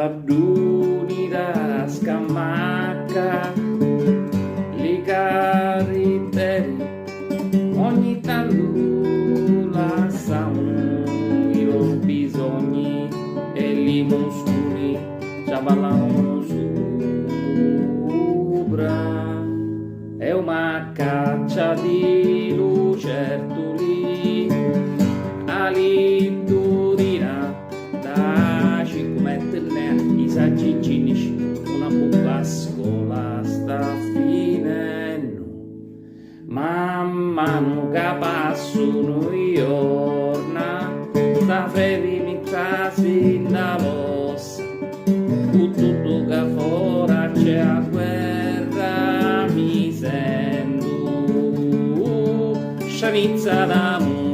papparduni da scamacca, li cariteri, ogni tanto lasciano i loro bisogni e li muscoli ciaballano sopra. È una caccia di lucertoli all'itudina da 5 metri i saggi cinici, una buca scuola sta finendo. Man mano che passano i giorni, sta freddi mi trasi da lossa, con tutto che fuori c'è a guerra mi sento sciavizza d'amore.